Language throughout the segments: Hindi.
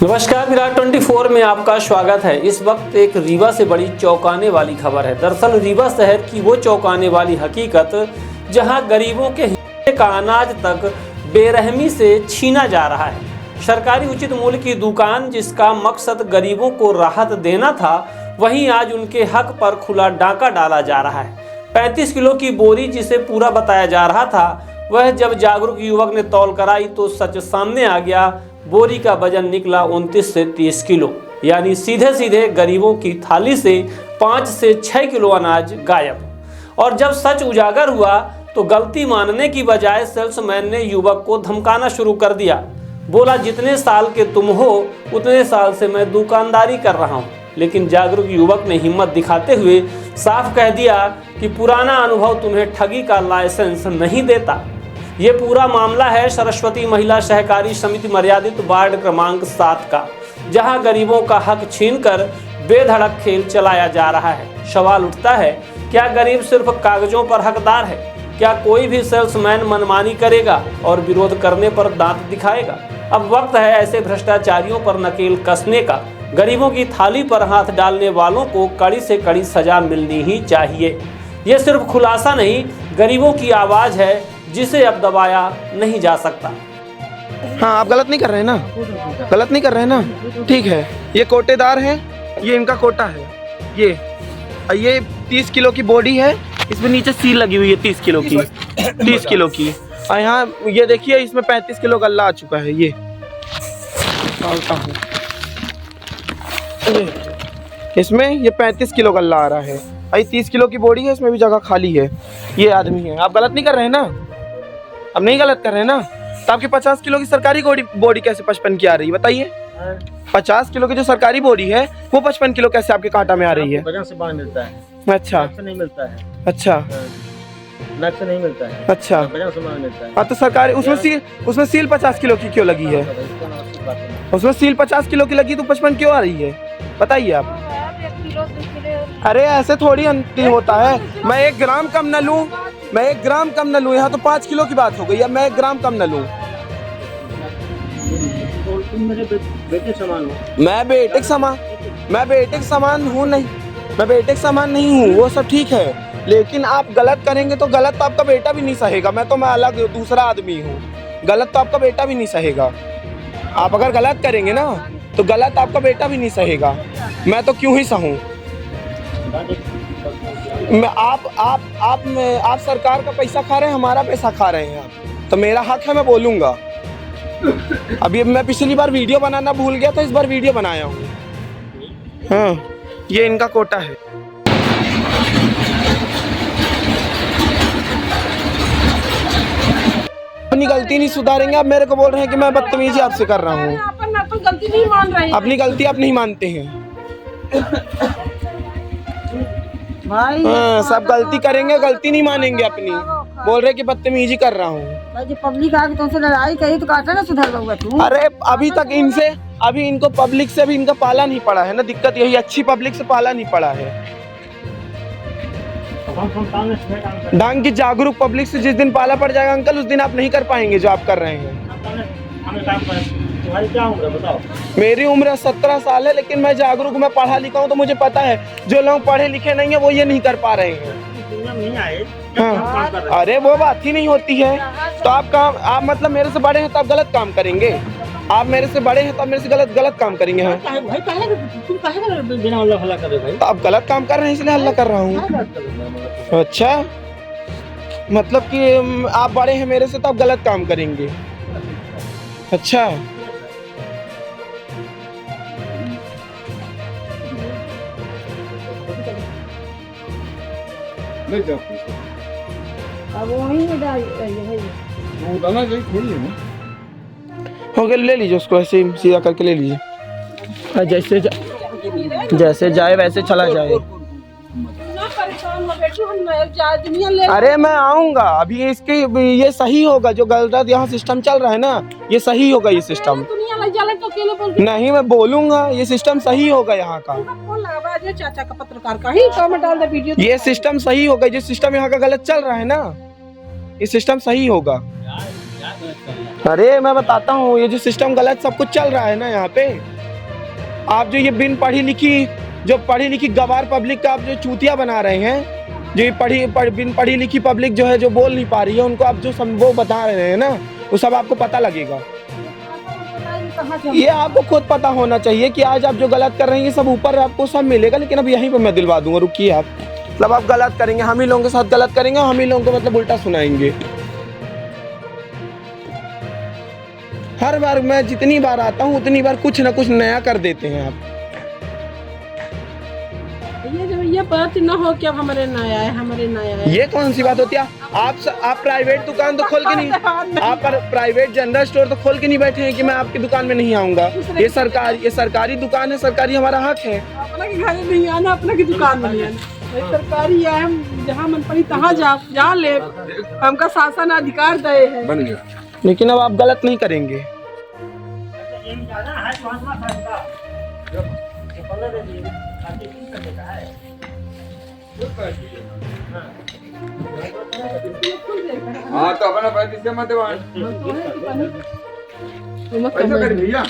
नमस्कार, विराट 24 में आपका स्वागत है। इस वक्त एक रीवा से बड़ी चौंकाने वाली खबर है। दरअसल रीवा शहर की वो चौंकाने वाली हकीकत जहां गरीबों के हिस्से का अनाज तक बेरहमी से छीना जा रहा है। सरकारी उचित मूल्य की दुकान जिसका मकसद गरीबों को राहत देना था, वहीं आज उनके हक पर खुला डाका डाला जा रहा है। 35 किलो की बोरी जिसे पूरा बताया जा रहा था, वह जब जागरूक युवक ने तौल कराई तो सच सामने आ गया। बोरी का वजन निकला 29 से 30 किलो, यानी सीधे सीधे गरीबों की थाली से 5 से 6 किलो अनाज गायब। और जब सच उजागर हुआ तो गलती मानने की बजाय सेल्समैन ने युवक को धमकाना शुरू कर दिया। बोला, जितने साल के तुम हो उतने साल से मैं दुकानदारी कर रहा हूँ। लेकिन जागरूक युवक ने हिम्मत दिखाते हुए साफ कह दिया कि पुराना अनुभव तुम्हें ठगी का लाइसेंस नहीं देता। ये पूरा मामला है सरस्वती महिला सहकारी समिति मर्यादित वार्ड क्रमांक 7 का, जहां गरीबों का हक छीनकर बेधड़क खेल चलाया जा रहा है। सवाल उठता है, क्या गरीब सिर्फ कागजों पर हकदार है? क्या कोई भी सेल्समैन मनमानी करेगा और विरोध करने पर दांत दिखाएगा? अब वक्त है ऐसे भ्रष्टाचारियों पर नकेल कसने का। गरीबों की थाली पर हाथ डालने वालों को कड़ी से कड़ी सजा मिलनी ही चाहिए। ये सिर्फ खुलासा नहीं, गरीबों की आवाज़ है जिसे अब दबाया नहीं जा सकता। हाँ, आप गलत नहीं कर रहे हैं ना? गलत नहीं कर रहे हैं ना? ठीक है, ये कोटेदार है, ये इनका कोटा है। ये 30 किलो की बॉडी है, इसमें नीचे सील लगी हुई है 30 किलो की 30 किलो की। और यहाँ ये देखिए, इसमें 35 किलो गल्ला आ चुका है। ये इसमें ये 35 किलो गल्ला आ रहा है। और 30 किलो की बॉडी है, इसमें भी जगह खाली है। ये आदमी है। आप गलत नहीं कर रहे हैं ना? अब नहीं गलत कर रहे हैं ना? तो आपकी 50 किलो की सरकारी बॉडी कैसे 55 की आ रही है, बताइए? 50 किलो की जो सरकारी बॉडी है वो 55 किलो कैसे आपके कांटा में आ रही है? वजन से बाहर मिलता है। अच्छा, नक से नहीं मिलता है। अच्छा, नक से नहीं मिलता है। अच्छा। वजन से बाहर मिलता है। हाँ, तो सरकारी उसमें सील 50 किलो की क्यों लगी है? उसमें सील 50 किलो की लगी तो 55 क्यों आ रही है, बताइए आप? अरे ऐसे थोड़ी अंतिम होता है। मैं 1 ग्राम कम न लूँ, मैं 1 ग्राम कम न लूँ। यहाँ तो 5 किलो की बात हो गई। अब मैं 1 ग्राम कम न लूँ। तुम मेरे बेटे समान हो। मैं बेटे के समान हूँ नहीं, मैं बेटे के समान नहीं हूँ। वो सब ठीक है, लेकिन आप गलत करेंगे तो गलत तो आपका बेटा भी नहीं सहेगा। मैं अलग दूसरा आदमी हूँ। गलत तो आपका बेटा भी नहीं सहेगा। आप अगर गलत करेंगे ना तो गलत आपका बेटा भी नहीं सहेगा। मैं तो क्यों ही सहूँ? आप सरकार का पैसा खा रहे हैं, हमारा पैसा खा रहे हैं आप, तो मेरा हक है, मैं बोलूँगा। अभी मैं पिछली बार वीडियो बनाना भूल गया था, इस बार वीडियो बनाया हूँ। हाँ, ये इनका कोटा है। अपनी गलती नहीं सुधारेंगे। आप मेरे को बोल रहे हैं कि मैं बदतमीजी आपसे कर रहा हूँ। गलती नहीं मान रहे हैं। अपनी गलती आप नहीं मानते हैं। भाई हाँ, सब गलती करेंगे, गलती नहीं मानेंगे अपनी। बोल रहे कि बदतमीजी कर रहा हूँ। जो पब्लिक आके तुमसे लड़ाई करी तो काटा ना सुधर लोगे तुम। अरे अभी इनको पब्लिक से भी इनका पाला नहीं पड़ा है ना। दिक्कत यही, अच्छी पब्लिक से पाला नहीं पड़ा है। डांग की जागरूक पब्लिक से जिस दिन पाला पड़ जाएगा अंकल, उस दिन आप नहीं कर पाएंगे जो आप कर रहे हैं। तुम्हारी क्या उम्र है बताओ? मेरी उम्र 17 साल है, लेकिन मैं जागरूक, मैं पढ़ा लिखा हूँ, तो मुझे पता है जो लोग पढ़े लिखे नहीं है वो ये नहीं कर पा रहे हैं। नहीं आए। हाँ, अरे वो बात ही नहीं होती है। तो आप मतलब मेरे से बड़े हैं तो आप गलत काम करेंगे। आप मेरे से बड़े हैं तो आप मेरे से गलत काम करेंगे। हाँ, भाई तुम काहे बिना हल्ला कर रहे भाई? तो आप गलत काम कर रहे हैं इसलिए हल्ला कर रहा हूँ। अच्छा, मतलब कि आप बड़े हैं मेरे से तो आप गलत काम करेंगे। अच्छा, अब वहीं में डाल हो गया, ले लीजिए उसको, ऐसे ही सीधा करके ले लीजिए। जैसे जाए वैसे चला जाए। अरे मैं आऊंगा अभी। ये सही होगा, जो गलत यहाँ सिस्टम चल रहा है ना, ये सही होगा। ये सिस्टम नहीं, मैं बोलूंगा, ये सिस्टम सही होगा यहाँ का। चाचा का पत्रकार का ही कमेंट डाल दे वीडियो। ये सिस्टम सही होगा। जो सिस्टम यहाँ का गलत चल रहा है ना, ये सिस्टम सही होगा। अरे मैं बताता हूँ, ये जो सिस्टम गलत सब कुछ चल रहा है ना यहाँ पे, आप जो ये बिन पढ़ी लिखी गवार पब्लिक का आप जो चूतिया बना रहे हैं, जो ये बिन पढ़ी लिखी पब्लिक जो है, जो बोल नहीं पा रही है, उनको आप जो वो बता रहे हैं ना, वो सब आपको पता लगेगा। ये आपको खुद पता होना चाहिए कि आज आप जो गलत कर रहे हैं ये सब ऊपर आपको सब मिलेगा, लेकिन अब यहीं पे मैं दिलवा दूंगा, रुकिए आप। मतलब आप गलत करेंगे, हम ही लोगों के साथ गलत करेंगे, हम ही लोगों को मतलब उल्टा सुनाएंगे। हर बार मैं जितनी बार आता हूँ उतनी बार कुछ ना कुछ नया कर देते हैं आप। ये बात ना हो कि अब हमारे नया है। ये कौन सी बात होती है? आप प्राइवेट दुकान तो खोल के नहीं, आप प्राइवेट जनरल स्टोर तो खोल के नहीं बैठे हैं कि मैं आपकी दुकान में नहीं आऊंगा। ये सरकारी दुकान है, सरकारी हमारा हक है। अपना के घर नहीं आना, अपना की दुकान में नहीं आना। सरकारी है, हम जहाँ मन पड़ी तहाँ जा ले, हमका शासन अधिकार दे है। बन गया, लेकिन अब आप गलत नहीं करेंगे। हाँ तो अपना पैसे मत भैया,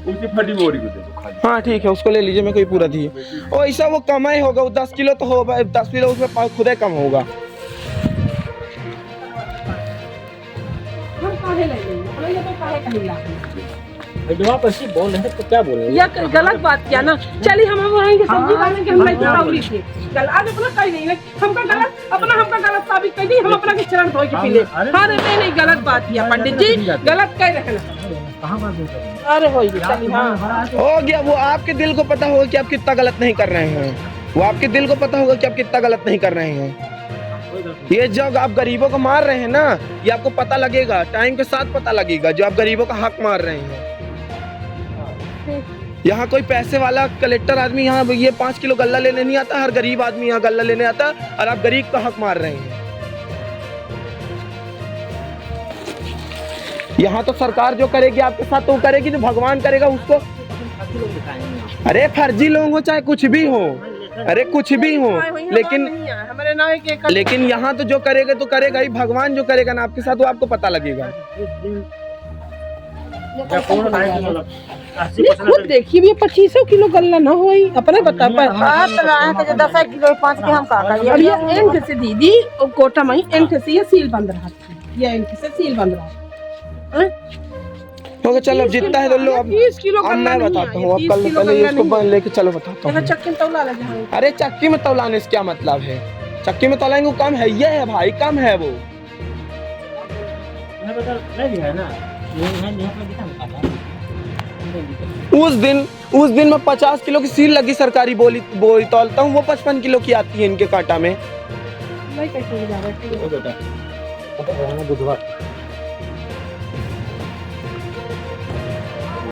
उसकी फटी बोरी को दे दो खाली। हाँ ठीक है, उसको ले लीजिए, मैं कोई पूरा दिए। और ऐसा वो कम ही होगा, 10 किलो तो होगा, 10 किलो उसमें खुद ही कम होगा। जो आप ऐसे बोल रहे हैं तो क्या बोले? या गलत बात किया ना। चलिए हम वहीं सब्जी खाने के हम नहीं चौली थी आज अपना कहीं नहीं, हमका गलत साबित कर दी, हम अपना के चरण धोए के पी ले। हाँ नहीं गलत बात किया पंडित जी, गलत कह रहे हैं। अरे हो गया, वो आपके दिल को पता होगा कि आप कितना गलत नहीं कर रहे हैं, वो आपके दिल को पता होगा कि आप कितना गलत नहीं कर रहे हैं। ये जब आप गरीबों को मार रहे हैं ना, ये आपको पता लगेगा, टाइम के साथ पता लगेगा, जो आप गरीबों का हक मार रहे हैं। यहाँ कोई पैसे वाला कलेक्टर आदमी यहाँ ये 5 किलो गल्ला लेने नहीं आता, हर गरीब आदमी यहाँ गल्ला लेने आता, और आप गरीब का हक मार रहे हैं। यहाँ तो सरकार जो करेगी आपके साथ, तो वो करेगी, जो भगवान करेगा उसको। अरे फर्जी लोग हो चाहे कुछ भी हो, अरे कुछ भी हो, लेकिन यहाँ तो जो करेगा तो करेगा ही, भगवान जो करेगा ना आपके साथ, वो आपको पता लगेगा। खुद देखिए भी 2500 किलो गल्ला ना हो, अपने बता पाए 10 किलो 5 के हम और ये एंड से दीदी और कोटा में एंड से ये सील बंद रहा, ये एंड से सील बंद रहा। तो चलो जितना है तो लो, अब 30 किलो अब मैं बताता हूँ, अब कल पहले इसको लेके चलो बताता हूँ। चक्की में तौला लगे। अरे चक्की में तौलाने से क्या मतलब है? चक्की में तौलाएंगे वो कम है, ये है भाई, कम है वो। उस दिन मैं 50 किलो की सील लगी सरकारी बोरी तौलता हूँ, वो 55 किलो की आती है इनके कांटा में। बुधवार